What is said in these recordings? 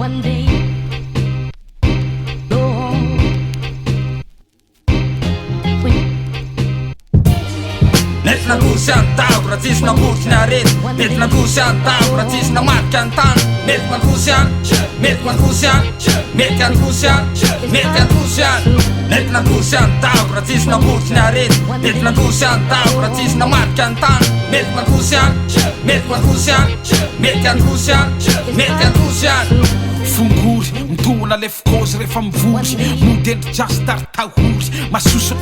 one day go home. Nety nandosy any dabo raha tsisy nambotsy ny arety. Mety nandosy any dabo raha tsisy namarika ny tany. Mety mandosy any, mety mandosy any, mety andosy any, mety andosy any. Nety nandosy any dabo raha tsisy nambotsy ny arety. Mety nandosy any dabo raha tsisy namarika ny tany. Mety mandosy any, mety mandosy any, mety andosy any, mety andosy any. Fongory mitona le fikozy rehefa mivory modely jasy taritahory masoso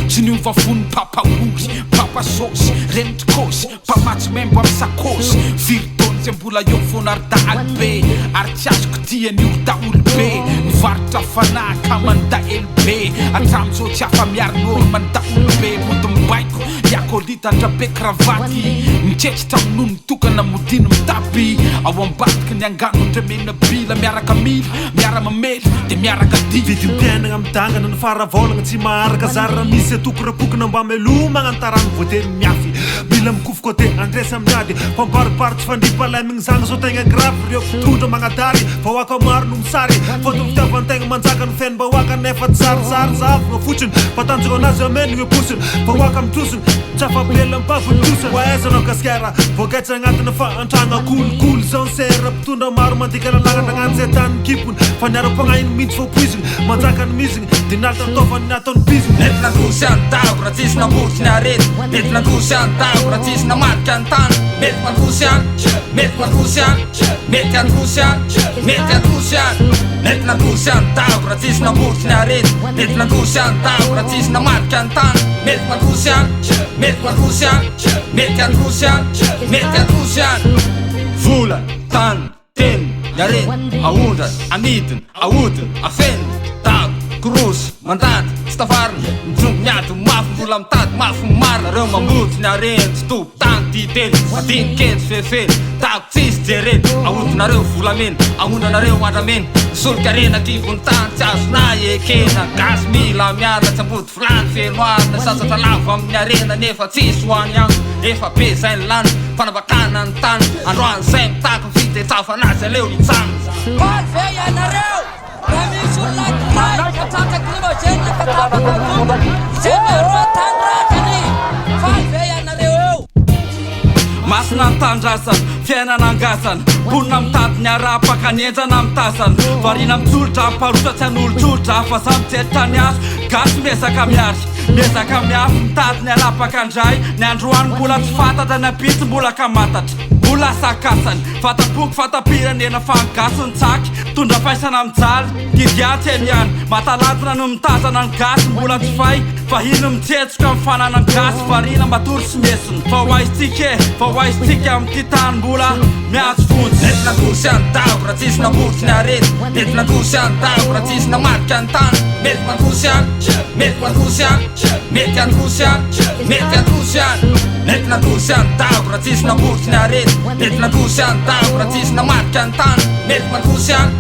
tsy niova fony papahory papasôsy renitry-kôsy mpamatsy membo amy sakôsy viritony zay mbola eo fonary-dahaly be ary tsy azoko tia nio daolo be mivarotra fanahy ka mandaely be atramizao tsy afa miarin'olo mandaolo be mody mibaiko iakolita andrabe kravaty mitretritra aminono mitokana modiny mitapy ao ambadiky ny angano ndremena bila miaraka mila miara mamely de miaraka dy vidimpiainagna amidangana ny faravolagna tsy maharaka zara misy atoko rakokona mba melomagna antarano voatery miafy mila mikofoko te andresa aminady fampariparitsy fandripalamigny zagny zao tegna grave reo tondra magnadary fa hoaka maro no misary fôtony fitiavantegna manjaka ny feny mba hoaka nefa tsarizary zavagna fotsiny fa tanjogna anazy amenigny posiny fa hoaka mitrosiny tsafabela mpavonytrosiny oaizanao gaskara voaketsy agnatina fa antragna kolokolo zao sera mpitondra maro mandika lalagna nagnano zay tany kipony fa niara-pagnainy mihitsy fo poiziny manjaka ny miziny dinalta ataovany ny ataony biziny. Nety nandosy any dabo raha tsisy nambotsy ny arety. Mety nandosy any dabo raha tsisy namarika ny tany. Mety mandosy any, mety mandosy any, mety andosy any, mety andosy any. Nety nandosy any dabo raha tsisy nambotsy ny arety. Mety nandosy any dabo raha tsisy namarika ny tany. Mety mandosy any, mety mandosy any, mety andosy any, mety andosy any. Vola, tany, teny, ny arety, aondrany, amidiny, aodiny, afeniny, dabo, korosy, mandady, tsy tavariny, mijongo miady mafy mbola mitady mafy marina reo mamoty ny areny tsy tobo tany ditely madinikely fefely dabo tsisy jereny aodinareo volamena aondrana andramena misoloka arena kivony tany tsy azona ekena gasy mila miarina tsy ambody vilany fenoarina sasatra lavo amin'ny arena nefa tsisy hoany agny efa be zay ny lany fanavakana ny tany androany zay mitako fitetsava anazy aleo hitsany Valve ianareo raha misy olona kiray katsatsaky katapakavomba zay miarona tandrakany valve ianareo eo masina nitandrasany fiainana angasany bonina mitady ny arapaka ny enjana mitasany varina mitsolotra mparotra tsy an'olo-tsolotra fa samy tsetritra ny azo gasy miezaka miary miezaka miafy mitady ny arapaka andray ny androany mbola tsy fantatra ny apitsy mbola ka matatra mbola sakasany fatapoky fatapiranena fangasy ny tsaky tondra faisana mijaly didiatsy eny ihany matalatina no mitazana ny gasy mbola tsy fay fa hino mitsetsoka amin'ny fanana ny gasy varina matory sy mesiny fa hoaizitsika fa hoaizitsika amin'ity tany mbola miatso fontsy. Nety nandosy any dabo raha tsisy nambotsy ny arety. Mety nandosy any dabo raha tsisy namarika ny tany. Mety mandosy any, mety mandosy any, mety andosy any, mety andosy any. Nety nandosy any dabo raha tsisy nambotsy ny arety. Mety nandosy any dabo raha tsisy namarika ny tany. Mety mandosy any,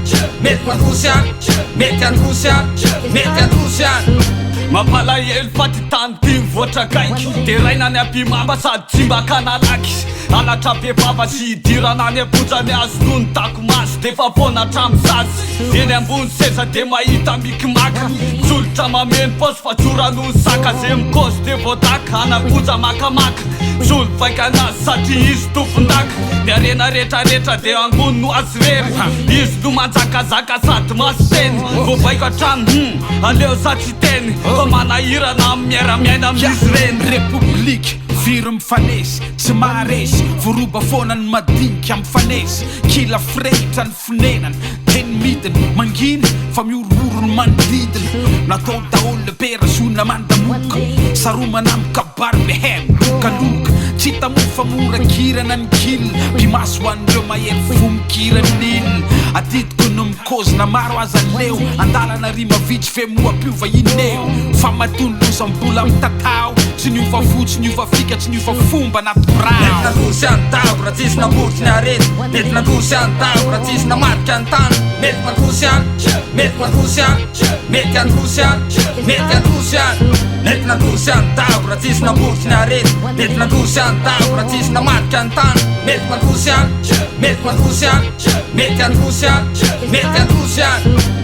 mety mandosy any, mety andosy any, mety andosy any. Mampalahelo fa ty tany ty mivoatra kaiky de raina ny ampimamba sady tsy mba kanalaky alatra be vava sy idirana ny abojany azo noho ny dako maso de fa vona hatramy zazy eny ambony seza de mahita mikimaka tsolotra mameno posy fa tsoranoho ny saka zay mikosy de voadaka anaboja makamaka solo vaika anazy satria izy tompondaka ny arena rehetrarehetra de angony no azy rery izy no manjakazaka sady maso teny voavaiko hatrany aleo satsy teny fa manahirana amin'ny miara-miaina amin'izy reny republiky viry mifanesy tsy maharesy voroba foana ny madinika mifanesy kila firehitra ny finenany teny midiny manginy fa miororo ny manodidiny natao daholo le perazona mandamoka saromana mikabary behem kaloka tsy tamofa morakirana ny kilina mpimaso hoan'ireo mahery vomikirany adidiko no mikozina maro aza leo andalana rimavitsy femoa-piova ineo fa matolosa mbola mitatao tsy niova fotsy niova fika tsy niova fomba anaty brao. Nety nandosy any dabo raha tsisy nambotsy ny arety. Mety nandosy any dabo raha tsisy namarika ny tany. Mety mandosy any, mety mandosy any, mety andosy any, mety andosy any. Nety nandosy any dabo raha tsisy nambotsy ny arety. Mety nandosy any dabo raha tsisy namarika ny tany. Mety mandosy any, mety mandosy any, mety androsiany mety androsiany